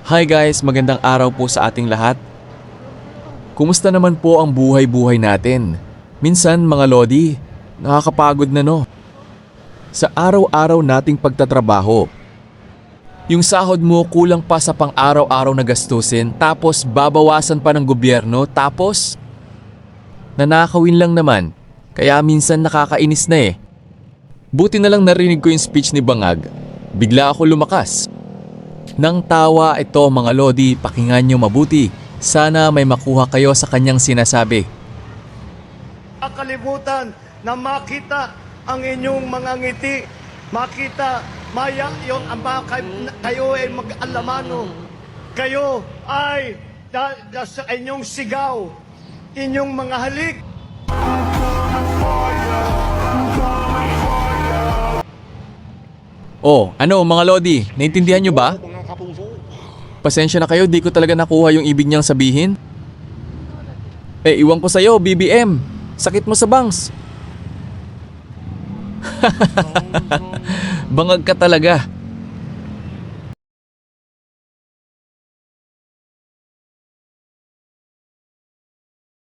Hi guys, magandang araw po sa ating lahat. Kumusta naman po ang buhay-buhay natin? Minsan mga lodi, nakakapagod na no. Sa araw-araw nating pagtatrabaho. Yung sahod mo kulang pa sa pang-araw-araw na gastusin, tapos babawasan pa ng gobyerno, tapos nanakawin lang naman. Kaya minsan nakakainis na eh. Buti na lang narinig ko yung speech ni Bangag. Bigla ako lumakas. Nang tawa ito mga lodi, pakinggan nyo mabuti. Sana may makuha kayo sa kanyang sinasabi. Kalimutan na makita ang inyong mga ngiti, makita maya yung kayo ay mag-alamano, kayo ay sa inyong sigaw, inyong mga halik. Oh, ano mga lodi, naintindihan nyo ba? Pasensya na kayo, di ko talaga nakuha yung ibig niyang sabihin. Iwan ko sa'yo, BBM. Sakit mo sa bangs. Bangag ka talaga.